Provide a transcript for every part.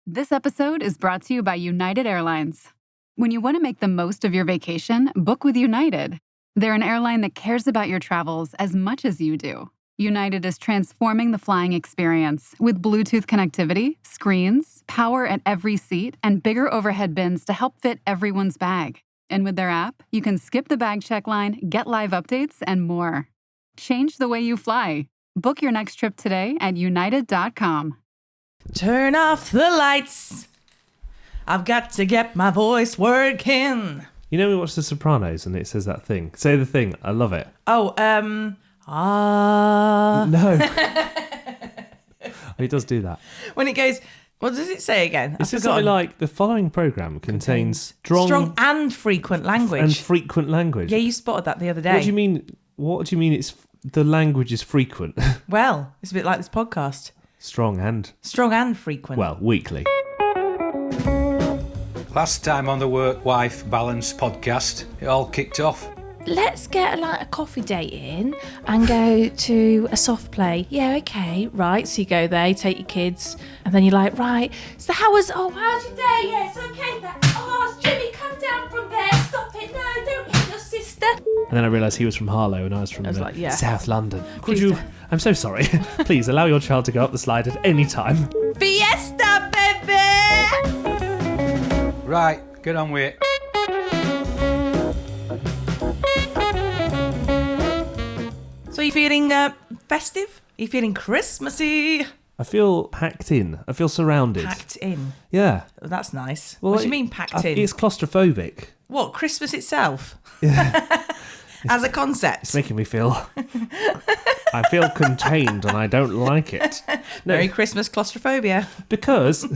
This episode is brought to you by United Airlines. When you want to make the most of your vacation, book with United. They're an airline that cares about your travels as much as you do. United is transforming the flying experience with Bluetooth connectivity, screens, power at every seat, and bigger overhead bins to help fit everyone's bag. And with their app, you can skip the bag check line, get live updates, and more. Change the way you fly. Book your next trip today at united.com. Turn off the lights. I've got to get my voice working. You know we watched The Sopranos and it says that thing. Say the thing. I love it. Oh, No. He does do that. When it goes, what does it say again? It says something like, the following programme contains strong and frequent language. And frequent language. Yeah, you spotted that the other day. What do you mean it's the language is frequent? Well, it's a bit like this podcast. Strong and frequent. Well, weekly. Last time on the Work-Wife Balance podcast, it all kicked off. Let's get a coffee date in and go to a soft play. Yeah, okay, right. So you go there, you take your kids, and then you're like, right. So how's your day? Yeah, it's okay. Jimmy, come down from there. Stop it. No, don't hit your sister. And then I realised he was from Harlow and I was from South London. I'm so sorry. Please allow your child to go up the slide at any time. Fiesta, baby! Right, get on with it. So are you feeling festive? Are you feeling Christmassy? I feel packed in. I feel surrounded. Packed in? Yeah. Oh, that's nice. Well, what do you mean packed in? It's claustrophobic. What, Christmas itself? Yeah. As a concept? It's making me feel... I feel contained and I don't like it. No, Merry Christmas claustrophobia. Because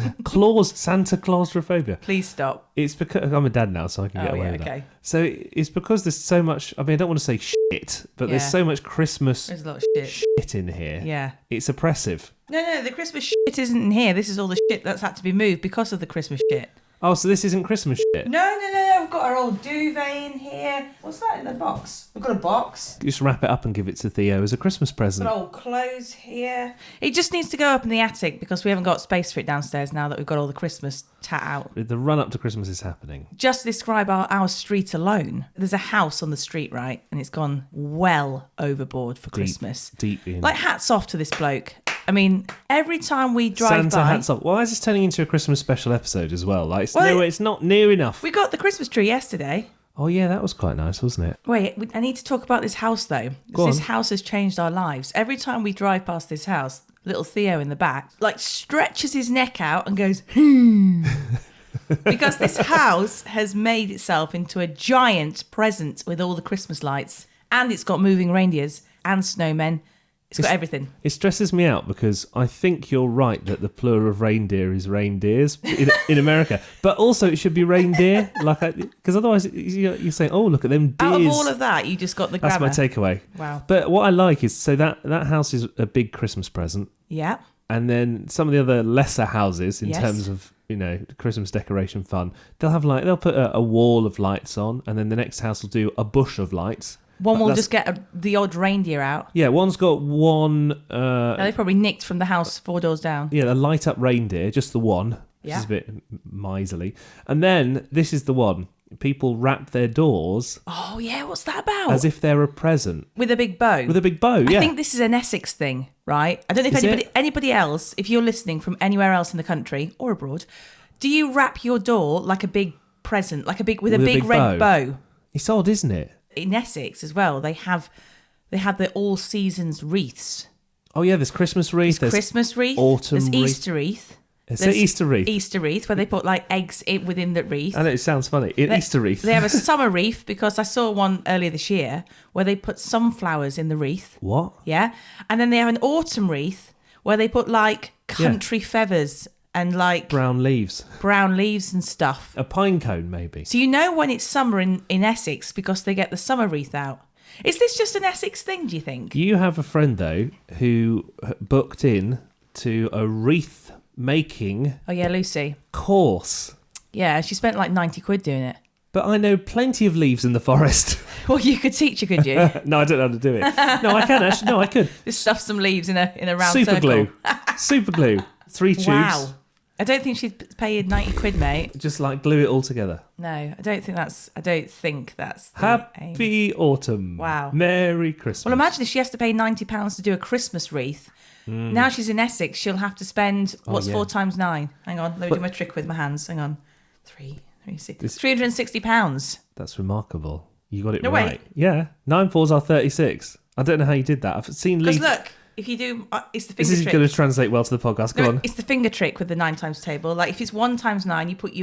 Santa claustrophobia. Please stop. It's because I'm a dad now, so I can get away with that. So it's because there's so much. I mean, I don't want to say shit, but there's so much Christmas. There's a lot of shit in here. Yeah, it's oppressive. No, the Christmas shit isn't in here. This is all the shit that's had to be moved because of the Christmas shit. Oh, so this isn't Christmas shit? No. We've got our old duvet in here. What's that in the box? We've got a box. Just wrap it up and give it to Theo as a Christmas present. Got old clothes here. It just needs to go up in the attic because we haven't got space for it downstairs now that we've got all the Christmas tat out. The run up to Christmas is happening. Just describe our street alone. There's a house on the street, right? And it's gone well overboard for Christmas. Deep in. Like, hats off to this bloke. I mean, every time we drive Santa by... hats off. Why is this turning into a Christmas special episode as well? Like, it's not near enough. We got the Christmas tree yesterday. Oh, yeah, that was quite nice, wasn't it? Wait, I need to talk about this house, though. This house has changed our lives. Every time we drive past this house, little Theo in the back, like, stretches his neck out and goes, because this house has made itself into a giant present with all the Christmas lights. And it's got moving reindeers and snowmen. It's got everything. It stresses me out because I think you're right that the plural of reindeer is reindeers in America, but also it should be reindeer, because otherwise you're saying, oh, look at them deers. Out of all of that, you just got the grammar. That's my takeaway. Wow. But what I like is, so that house is a big Christmas present. Yeah. And then some of the other lesser houses in terms of, Christmas decoration fun, they'll put a wall of lights on, and then the next house will do a bush of lights. One will just get the odd reindeer out. Yeah, one's got one... they probably nicked from the house 4 doors down. Yeah, a light-up reindeer, just the one, which is a bit miserly. And then, this is the one. People wrap their doors... Oh, yeah, what's that about? As if they're a present. With a big bow. With a big bow, yeah. I think this is an Essex thing, right? I don't know if anybody else, if you're listening from anywhere else in the country or abroad, do you wrap your door like a big present, with a big red bow? It's odd, isn't it? In Essex as well, they have the all seasons wreaths. Oh yeah, there's Christmas wreath. There's Christmas wreath. Autumn there's wreath. Easter wreath. It's an Easter wreath. Easter wreath, where they put like eggs within the wreath. I know, it sounds funny. Easter wreath. They have a summer wreath, because I saw one earlier this year where they put sunflowers in the wreath. What? Yeah. And then they have an autumn wreath where they put like country feathers and like brown leaves and stuff. A pine cone, maybe. So you know when it's summer in Essex because they get the summer wreath out. Is this just an Essex thing, do you think? You have a friend, though, who booked in to a wreath making... Oh, yeah, Lucy. ...course. Yeah, she spent like 90 quid doing it. But I know plenty of leaves in the forest. Well, you could teach her, could you? No, I don't know how to do it. No, I can actually. No, I could. Just stuff some leaves in a round Super circle. Super glue. 3 tubes. Wow. I don't think she'd pay you 90 quid, mate. Just like glue it all together. No, I don't think that's the aim. Happy autumn. Wow. Merry Christmas. Well, imagine if she has to pay £90 to do a Christmas wreath. Now she's in Essex, she'll have to spend, 4 times 9? Hang on, let me do my trick with my hands. Hang on. 360 £360. That's remarkable. You got it No, right. wait. Yeah. 9 4s are 36. I don't know how you did that. I've seen Leigh. Because look, if you do, it's the finger This is trick. going to translate well to the podcast. Go on. It's the finger trick with the 9 times table. Like if it's 1 times 9, you put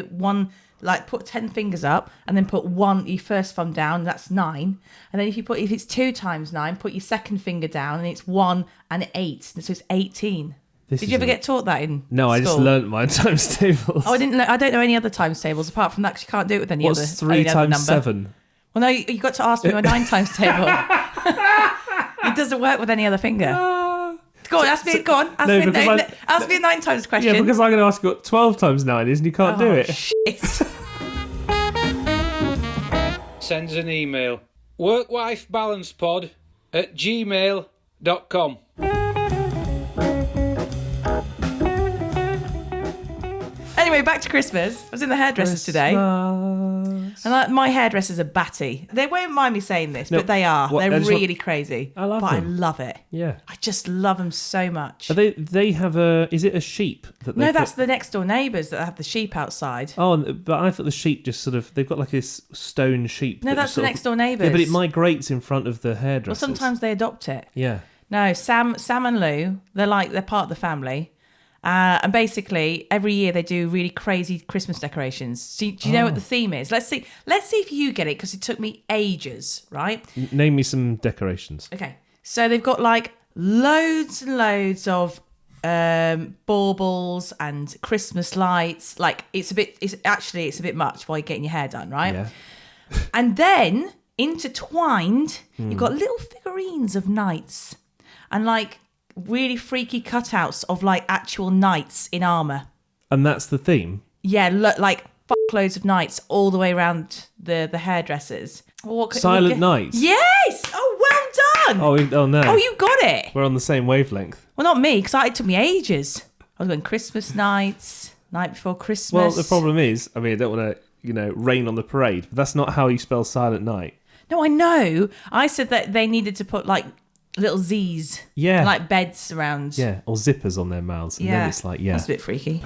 put 10 fingers up and then put your first thumb down. That's 9. And then if it's 2 times 9, put your second finger down and it's 1 and 8. So it's 18. Did you ever get taught that in No, school? I just learnt my times tables. Oh, I don't know any other times tables apart from that. 'Cause you can't do it with any What's other. 3 any other times number. 7? Well, no, you got to ask me my 9 times table. It doesn't work with any other finger. Go on, ask me. Go on, ask me a 9 times question. Yeah, because I'm going to ask you what 12 times 9 is, and you can't do it. Shit. Sends an email. workwifebalancepod@gmail.com. Anyway, back to Christmas. I was in the hairdressers today. And my hairdressers are batty. They won't mind me saying this, but they are. They're really crazy. I love them. I love it. Yeah. I just love them so much. They have is it a sheep? No, that's the next door neighbours that have the sheep outside. Oh, but I thought the sheep just sort of, they've got like this stone sheep. No, that's the next door neighbours. Yeah, but it migrates in front of the hairdressers. Well, sometimes they adopt it. Yeah. No, Sam and Lou, they're part of the family. And basically, every year they do really crazy Christmas decorations. So do you know what the theme is? Let's see if you get it, because it took me ages, right? Name me some decorations. Okay. So they've got like loads and loads of baubles and Christmas lights. Like it's a bit much while you're getting your hair done, right? Yeah. And then intertwined, you've got little figurines of knights and like really freaky cutouts of like actual knights in armour. And that's the theme? Yeah, like fuckloads of knights all the way around the hairdressers. Silent Nights? Yes! Oh, well done! Oh no. Oh, you got it! We're on the same wavelength. Well, not me, because it took me ages. I was going Christmas nights, night before Christmas. Well, the problem is, I don't want to, rain on the parade, but that's not how you spell Silent Night. No, I know. I said that they needed to put like little Z's. Yeah. Like beds around. Yeah, or zippers on their mouths. And then it's like, That's a bit freaky.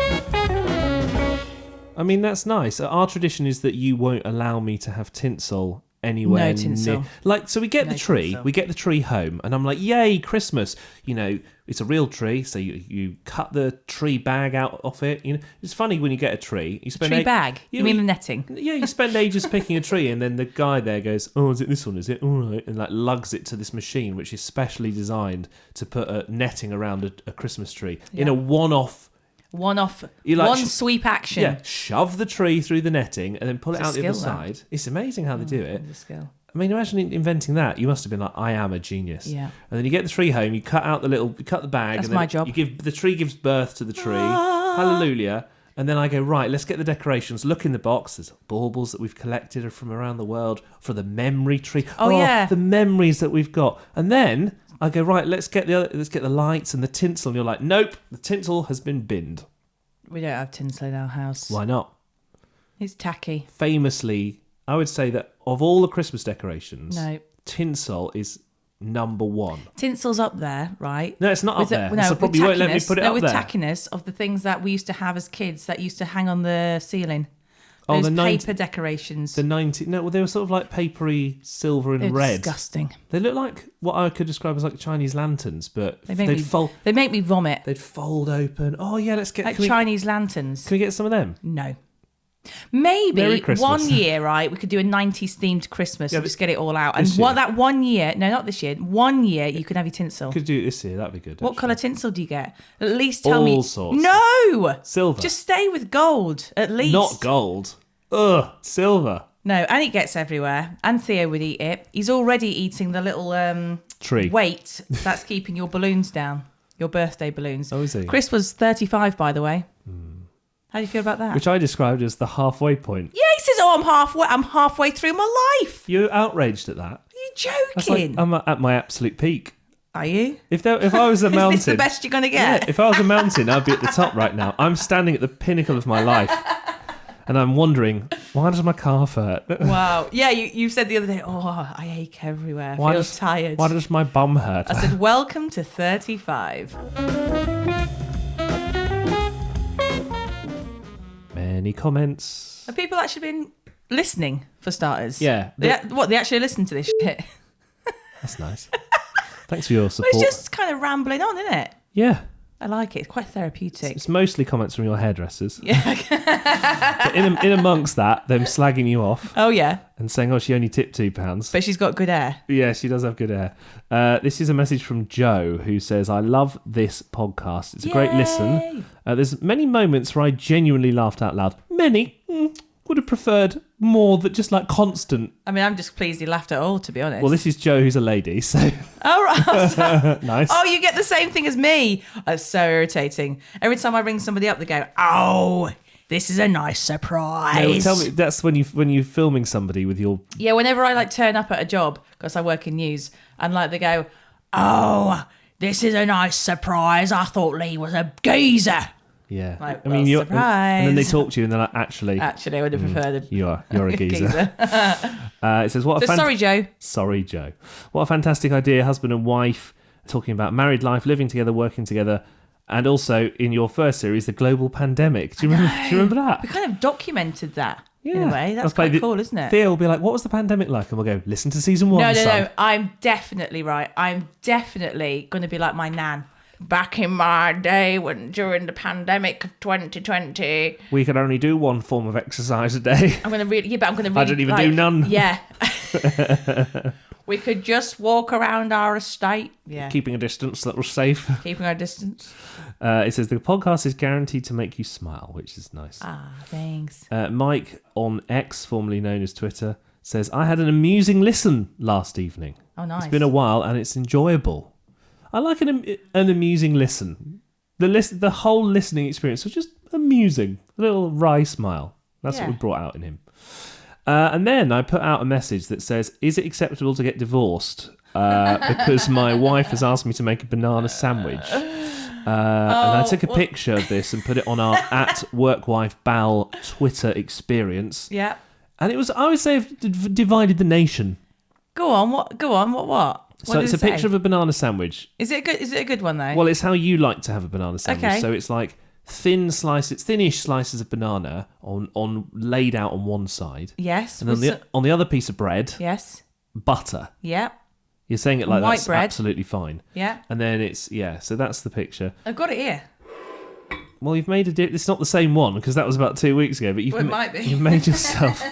That's nice. Our tradition is that you won't allow me to have tinsel anywhere No tinsel. near. So we get the tree, tinsel. we get the tree home, and I'm like, yay, Christmas. It's a real tree, so you cut the tree bag out of it. It's funny when you get a tree. You spend Tree bag? You mean the netting? Yeah, you spend ages picking a tree, and then the guy there goes, "Oh, is it this one? Is it all right?" And like lugs it to this machine, which is specially designed to put a netting around a Christmas tree in a one-off. One sweep action. Yeah, shove the tree through the netting and then pull it out the other skill, that. side. It's amazing how they do it. The skill. Imagine inventing that. You must have been like, I am a genius. Yeah. And then you get the tree home, you cut out you cut the bag. That's and then my job. The tree gives birth to the tree. Hallelujah. And then I go, right, let's get the decorations. Look in the box. There's baubles that we've collected from around the world for the memory tree. Oh yeah. The memories that we've got. And then I go, right, let's get the lights and the tinsel. And you're like, nope, the tinsel has been binned. We don't have tinsel in our house. Why not? It's tacky. Famously, I would say that of all the Christmas decorations, No. tinsel is number one. Tinsel's up there, right? No, it's not up there. So with probably won't let me put it up with there. tackiness of the things that we used to have as kids that used to hang on the ceiling. Oh, Those the paper decorations. The 90. No, well, they were sort of like papery, silver and They're red. disgusting. They look like what I could describe as like Chinese lanterns, but They make me vomit. They'd fold open. Oh yeah, let's get Like Chinese lanterns. Can we get some of them? No. Merry Maybe Christmas. one year, right? We could do a 90s themed Christmas and but just get it all out. And this year. that 1 year, no, not this year, 1 year you can have your tinsel. Could do it this year. That'd be good. What actually. colour tinsel do you get? At least tell me. All sorts. No! Silver. Just stay with gold, at least. Not gold. Ugh, silver. No, and it gets everywhere. And Theo would eat it. He's already eating the little Tree. weight that's keeping your balloons down, your birthday balloons. Oh, is he? Chris was 35, by the way. How do you feel about that? Which I described as the halfway point. Yeah, he says, "Oh, I'm halfway through my life." You're outraged at that. Are you That's like, joking? I'm at my absolute peak. Are you? If I was a mountain, Is this the best you're going to get? if I was a mountain, I'd be at the top right now. I'm standing at the pinnacle of my life, and I'm wondering, why does my calf hurt? Wow. Yeah, you said the other day, oh, I ache everywhere. I feel tired. Why does my bum hurt? I said, welcome to 35. Many comments. Have people actually been listening, for starters? Yeah. They actually listen to this shit? That's nice. Thanks for your Well, support. it's just kind of rambling on, isn't it? Yeah. I like it. It's quite therapeutic. It's mostly comments from your hairdressers. Yeah. But in amongst that, them slagging you off Oh, yeah. and saying, oh, she only tipped £2. But she's got good hair. Yeah, she does have good hair. This is a message from Joe who says, I love this podcast. It's a great listen. There's many moments where I genuinely laughed out loud. Many. Would have preferred more that just like constant. I mean, I'm just pleased he laughed at all, to be honest. Well, this is Joe, who's a lady, so Oh, right. nice. Oh, you get the same thing as me. That's so irritating. Every time I ring somebody up, they go, oh, this is a nice surprise. No, tell me, that's when you're filming somebody with your. Yeah, whenever I like turn up at a job, because I work in news, and like they go, oh, this is a nice surprise. I thought Leigh was a geezer. Yeah, Like, I mean, well, you're, surprise. and then they talk to you, and they're like, actually, I would have preferred you're a geezer. It says, what a sorry, Joe. Sorry, Joe. What a fantastic idea, husband and wife talking about married life, living together, working together, and also in your first series, the global pandemic. Do you remember that? We kind of documented that in a way. That's I'll play quite cool, isn't it? Theo will be like, what was the pandemic like? And we'll go, listen to season 1, son. No. I'm definitely right. I'm definitely going to be like my nan. Back in my day, during the pandemic of 2020, We could only do one form of exercise a day. I'm going to really. I don't even do none. Yeah. We could just walk around our estate. Yeah. Keeping a distance that was safe. Keeping our distance. It says the podcast is guaranteed to make you smile, which is nice. Ah, thanks. Mike on X, formerly known as Twitter, says, I had an amusing listen last evening. Oh, nice. It's been a while and it's enjoyable. I like an amusing listen. The whole listening experience was just amusing. A little wry smile. That's what we brought out in him. And then I put out a message that says, is it acceptable to get divorced? Because my wife has asked me to make a banana sandwich. And I took a picture of this and put it on our @WorkWifeBal Twitter experience. Yeah. And it was, I would say, divided the nation. Go on. What? So What it's does a it picture say? of a banana sandwich. Is it good? Is it a good one though? Well, it's how you like to have a banana sandwich. Okay. So it's like thinnish slices of banana on laid out on one side. Yes. And then on the other piece of bread, Yes. butter. Yeah. You're saying it like White that's bread. absolutely fine. Yeah. And then it's, so that's the picture. I've got it here. Well, you've made it's not the same one because that was about 2 weeks ago, but Well, it might be. you've made yourself.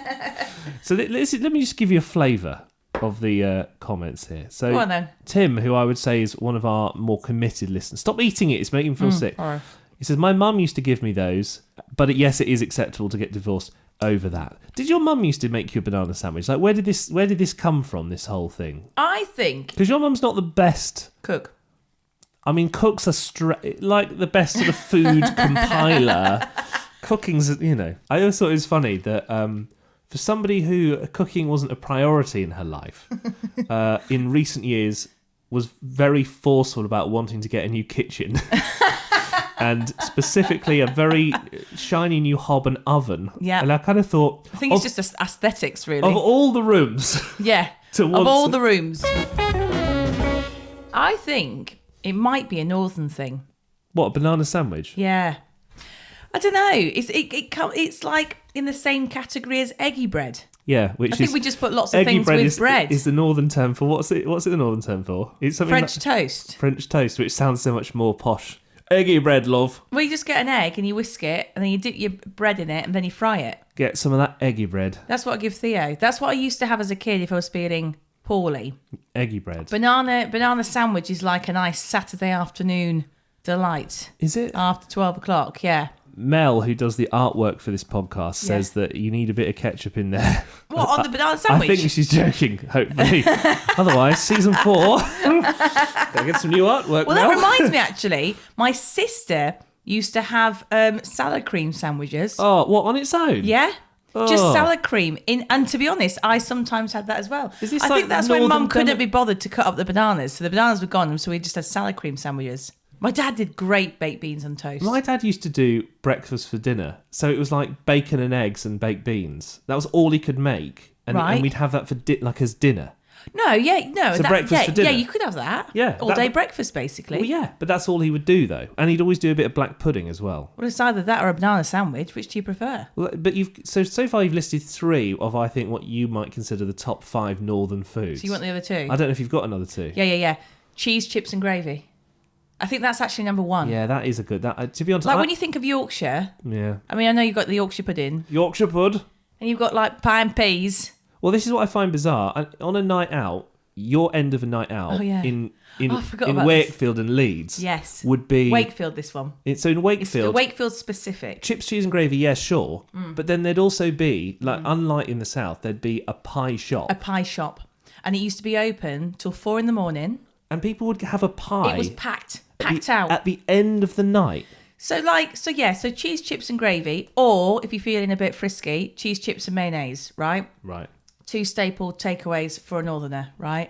So let me just give you a flavour of the comments here. So Go on then. Tim, who I would say is one of our more committed listeners. Stop eating it. It's making me feel sick. All right. He says, my mum used to give me those, but yes, it is acceptable to get divorced over that. Did your mum used to make you a banana sandwich? Like, where did this come from, this whole thing? I think Because your mum's not the best. cook. I mean, cooks are like the best sort of food compiler. Cooking's, I always thought it was funny that for somebody who cooking wasn't a priority in her life, in recent years was very forceful about wanting to get a new kitchen. And specifically a very shiny new hob and oven. Yeah. And I kind of thought... I think it's just aesthetics, really. Of all the rooms... Yeah. To Of want all to- the rooms. I think it might be a northern thing. What, a banana sandwich? Yeah. I don't know. It's like in the same category as eggy bread. Yeah, which I is... think we just put lots of eggy things bread with bread. is the northern term for... What's it the northern term for? It's something French like toast. French toast, which sounds so much more posh. Eggy bread, love. Well, you just get an egg and you whisk it and then you dip your bread in it and then you fry it. Get some of that eggy bread. That's what I give Theo. That's what I used to have as a kid if I was feeling poorly. Eggy bread. Banana sandwich is like a nice Saturday afternoon delight. Is it? After 12 o'clock, yeah. Mel, who does the artwork for this podcast, says that you need a bit of ketchup in there. What, on the banana sandwich? I think she's joking, hopefully. Otherwise, season 4. Gotta get some new artwork, Well, Mel. that reminds me, actually, my sister used to have salad cream sandwiches. Oh, what, on its own? Yeah. Just salad cream in, and to be honest, I sometimes had that as well. Is this I like think that's when Northern Mum couldn't be bothered to cut up the bananas, so the bananas were gone, so we just had salad cream sandwiches. My dad did great baked beans on toast. My dad used to do breakfast for dinner, so it was like bacon and eggs and baked beans. That was all he could make, and we'd have that for as dinner. So breakfast for dinner. Yeah, you could have that. Yeah, all day breakfast basically. Well, yeah, but that's all he would do though, and he'd always do a bit of black pudding as well. Well, it's either that or a banana sandwich. Which do you prefer? Well, but so far you've listed 3 of I think what you might consider the top 5 northern foods. So you want the other 2? I don't know if you've got another 2. Yeah. Cheese, chips, and gravy. I think that's actually number 1. Yeah, that is a good. That to be honest, when you think of Yorkshire. Yeah. I mean, I know you've got the Yorkshire pudding. Yorkshire pud. And you've got like pie and peas. Well, this is what I find bizarre. On a night out, your end of a night out in Wakefield and Leeds, yes, would be Wakefield. This one. So in Wakefield, it's Wakefield specific. Chips, cheese, and gravy. Yeah, sure. But then there'd also be unlike in the south, there'd be a pie shop. A pie shop, and it used to be open till 4 a.m. And people would have a pie. It was packed out at the end of the night. So cheese, chips, and gravy, or if you're feeling a bit frisky, cheese, chips, and mayonnaise. Right. 2 staple takeaways for a northerner, right?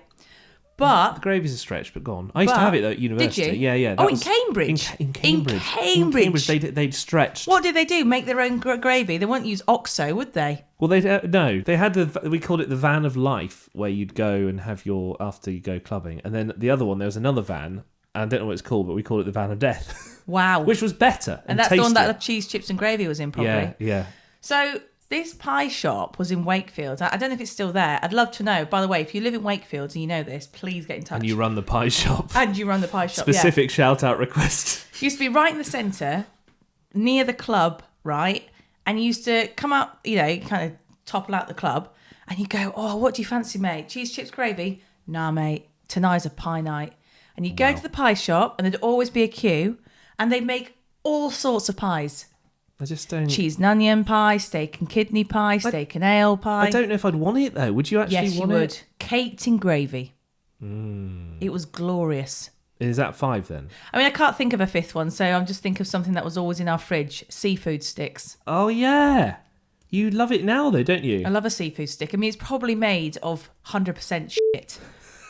But the gravy's a stretch, but go on. I used to have it at university. Did you? Yeah. In Cambridge. In Cambridge. In Cambridge, they'd stretched. What did they do? Make their own gravy? They wouldn't use OXO, would they? Well, no. They had we called it the van of life, where you'd go and have after you go clubbing, and then the other one there was another van. I don't know what it's called, but we call it the van of death. Wow. Which was better and that's tastier. the one that the cheese, chips, and gravy was in, probably. Yeah. So this pie shop was in Wakefield. I don't know if it's still there. I'd love to know. By the way, if you live in Wakefield and you know this, please get in touch. And you run the pie shop. Specific shout-out request. It used to be right in the centre, near the club, right? And you used to come out, kind of topple out the club, and you go, oh, what do you fancy, mate? Cheese, chips, gravy? Nah, mate, tonight's a pie night. And you go to the pie shop, and there'd always be a queue, and they'd make all sorts of pies. I just don't... Cheese and onion pie, steak and kidney pie, steak and ale pie. I don't know if I'd want it, though. Would you actually want it? Yes, you would. Caked in gravy. Mm. It was glorious. Is that 5, then? I mean, I can't think of a 5th one, so I'm just thinking of something that was always in our fridge. Seafood sticks. Oh, yeah. You love it now, though, don't you? I love a seafood stick. I mean, it's probably made of 100% shit.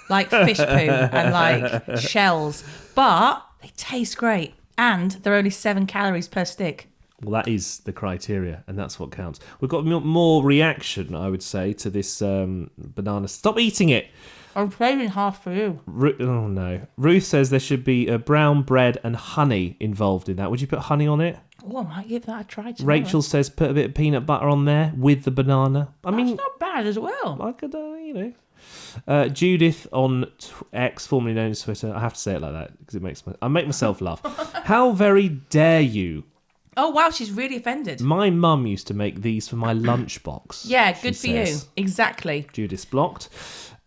Like fish poo and like shells. But they taste great. And they're only 7 calories per stick. Well, that is the criteria, and that's what counts. We've got more reaction, I would say, to this banana. Stop eating it! I'm saving half for you. Oh, no. Ruth says there should be brown bread and honey involved in that. Would you put honey on it? Oh, I might give that a try tomorrow. Rachel says put a bit of peanut butter on there with the banana. That's not bad as well. I could, Judith on X, formerly known as Twitter. I have to say it like that because I make myself laugh. How very dare you? Oh, wow, she's really offended. My mum used to make these for my lunchbox. Yeah, good for you. Exactly. Judith's blocked.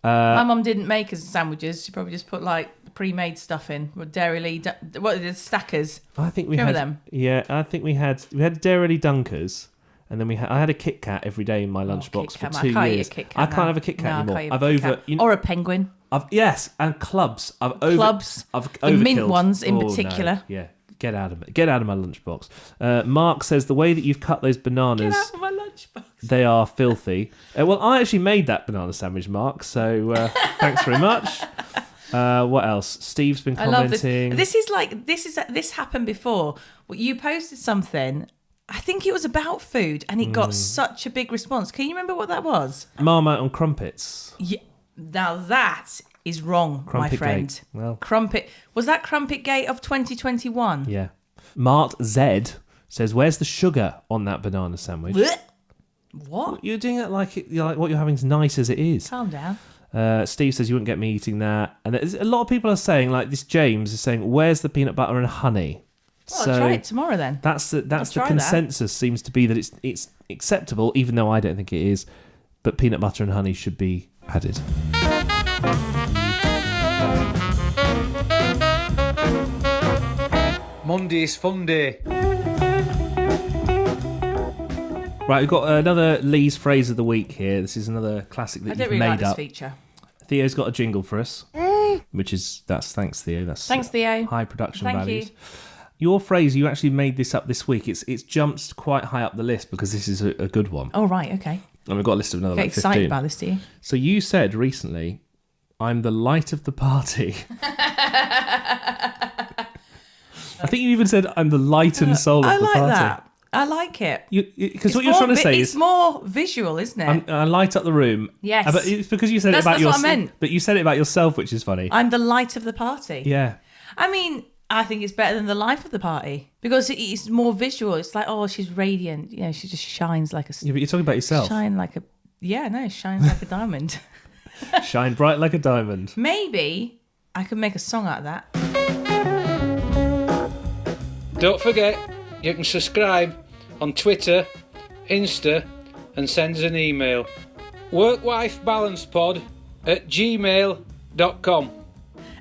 My mum didn't make us sandwiches. She probably just put like pre-made stuff in with Dairy Leigh. What are the stackers? I think we Remember had them. Yeah, I think we had Dairy Leigh Dunkers, and then I had a Kit Kat every day in my lunchbox for 2 years. I can't eat a Kit Kat I can't have a Kit Kat anymore. Or a penguin. Yes, and clubs. Clubs. The mint ones in particular. No. Yeah. Get out of it. Get out of my lunchbox. Mark says the way that you've cut those bananas. Get out of my lunchbox. They are filthy. Well, I actually made that banana sandwich, Mark. So thanks very much. What else? Steve's been commenting. I love this. This happened before. You posted something. I think it was about food, and it got such a big response. Can you remember what that was? Marmite on crumpets. Yeah. Now that is wrong, Crumpet my friend. Gate. Well, Crumpet. Was that Crumpet Gate of 2021? Yeah. Mart Z says, "Where's the sugar on that banana sandwich?" Blech. What? You're doing it like what you're having is nice as it is. Calm down. Steve says you wouldn't get me eating that, and a lot of people are saying like this. James is saying, "Where's the peanut butter and honey?" Well, I'll try it tomorrow then. That's the consensus. Seems to be that it's acceptable, even though I don't think it is. But peanut butter and honey should be added. Monday's fun day. Right, we've got another Leigh's phrase of the week here. This is another classic that you've made up. Feature. Theo's got a jingle for us, which is thanks Theo. Thanks Theo. High production Thank values. you. Your phrase, you actually made this up this week. It's jumped quite high up the list because this is a good one. Oh, right, okay. And we've got a list of another Get like 15. excited about this, do you? So you said recently, I'm the light of the party. I think you even said, I'm the light and soul of the party. I like that. I like it. Because what you're trying to say is... It's more visual, isn't it? I light up the room. Yes. But it's because you said it about That's yourself. what I meant. But you said it about yourself, which is funny. I'm the light of the party. Yeah. I mean, I think it's better than the life of the party because it's more visual. It's like, oh, she's radiant. You know, she just shines like a... Yeah, but you're talking about yourself. Shines like a diamond. Shine bright like a diamond. Maybe I could make a song out of that. Don't forget, you can subscribe on Twitter, Insta, and send us an email. work-life-balance-pod@gmail.com.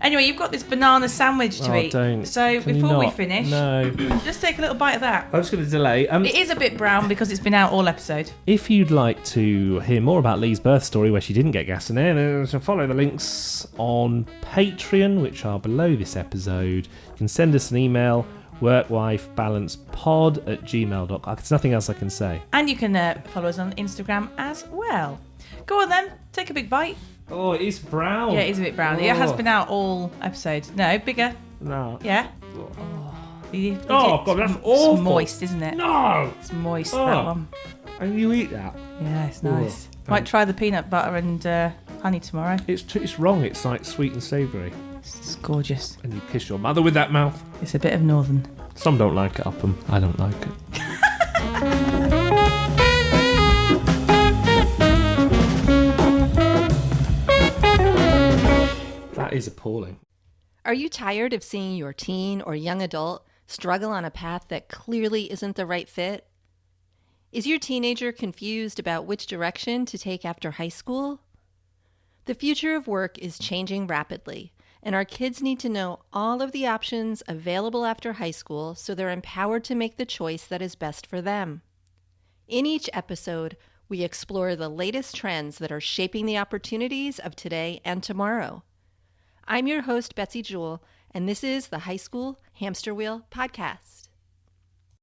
Anyway, you've got this banana sandwich to eat. Don't. So Can you before we not? finish, No. just take a little bite of that. I'm just going to delay. It is a bit brown because it's been out all episode. If you'd like to hear more about Leigh's birth story where she didn't get gas in there, so follow the links on Patreon, which are below this episode. You can send us an email, workwifebalancepod@gmail.com. There's nothing else I can say. And you can follow us on Instagram as well. Go on then, take a big bite. Oh, it is brown. Yeah, it is a bit brown. It has been out all episode. No, bigger. No. Yeah. God, that's awful. It's moist, isn't it? No. It's moist, Oh. that one. And you eat that. Yeah, it's nice. Ugh. Might try the peanut butter and honey tomorrow. It's wrong. It's like sweet and savoury. It's gorgeous. And you kiss your mother with that mouth. It's a bit of northern. Some don't like it, Upham. I don't like it. That is appalling. Are you tired of seeing your teen or young adult struggle on a path that clearly isn't the right fit? Is your teenager confused about which direction to take after high school? The future of work is changing rapidly, and our kids need to know all of the options available after high school so they're empowered to make the choice that is best for them. In each episode, we explore the latest trends that are shaping the opportunities of today and tomorrow. I'm your host, Betsy Jewell, and this is the High School Hamster Wheel Podcast.